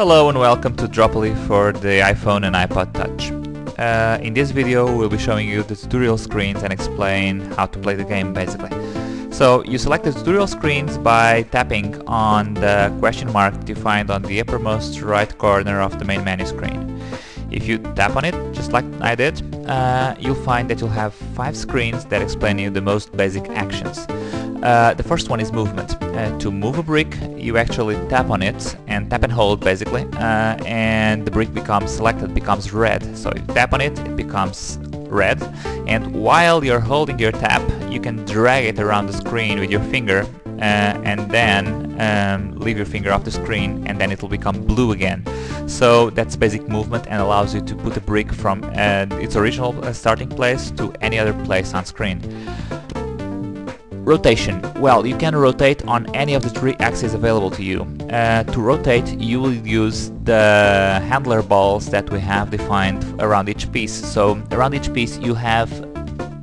Hello and welcome to Dropoly for the iPhone and iPod Touch. In this video we'll be showing you the tutorial screens and explain how to play the game basically. So you select the tutorial screens by tapping on the question mark that you find on the uppermost right corner of the main menu screen. If you tap on it, just like I did, you'll find that you'll have 5 screens that explain you the most basic actions. The first one is movement. To move a brick, you actually tap on it and tap and hold basically, and the brick becomes selected, becomes red. So you tap on it, it becomes red, and while you're holding your tap, you can drag it around the screen with your finger, and then leave your finger off the screen, and then it will become blue again. So that's basic movement and allows you to put a brick from its original starting place to any other place on screen. Rotation. Well, you can rotate on any of the 3 axes available to you. To rotate, you will use the handler balls that we have defined around each piece. So around each piece you have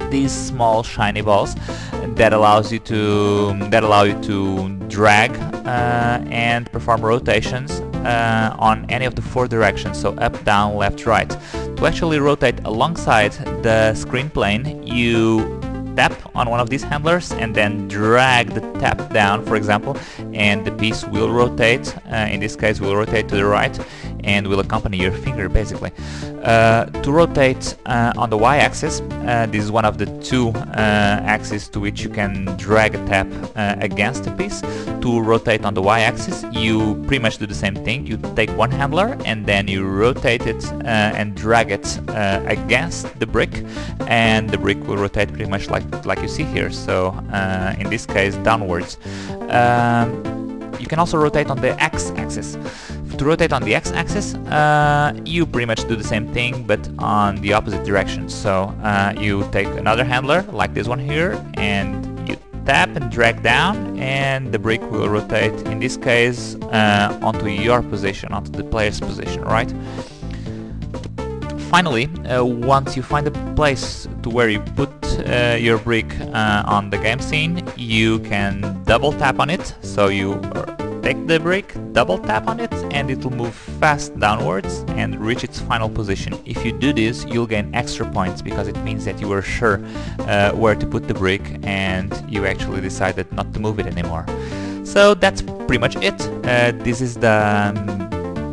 these small shiny balls that allow you to drag and perform rotations on any of the 4 directions, so up, down, left, right. To actually rotate alongside the screen plane, you tap on one of these handlers and then drag the tap down, for example, and the piece will rotate. In this case will rotate to the right and will accompany your finger basically. To rotate on the y-axis, this is one of the 2 axes to which you can drag a tap against a piece. To rotate on the y-axis, you pretty much do the same thing. You take one handler and then you rotate it and drag it against the brick, and the brick will rotate pretty much like you see here, so in this case downwards. You can also rotate on the x-axis. To rotate on the x-axis, you pretty much do the same thing but on the opposite direction. So you take another handler like this one here and you tap and drag down, and the brick will rotate, in this case onto your position, onto the player's position, right? Finally, once you find a place to where you put your brick on the game scene, you can double tap on it. So you take the brick, double tap on it, and it will move fast downwards and reach its final position. If you do this, you'll gain extra points because it means that you were sure where to put the brick and you actually decided not to move it anymore. So that's pretty much it. This is the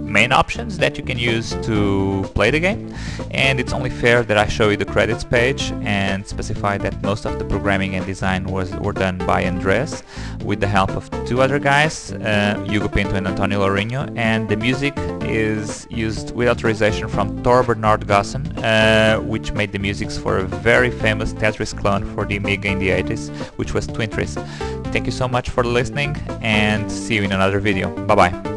main options that you can use to play the game, and it's only fair that I show you the credits page and specify that most of the programming and design were done by Andres with the help of 2 other guys, Hugo Pinto and Antonio Lourinho, and the music is used with authorization from Thor Bernard Gossen, which made the music for a very famous Tetris clone for the Amiga in the 80s, which was Tetris. Thank you so much for listening and see you in another video. Bye bye.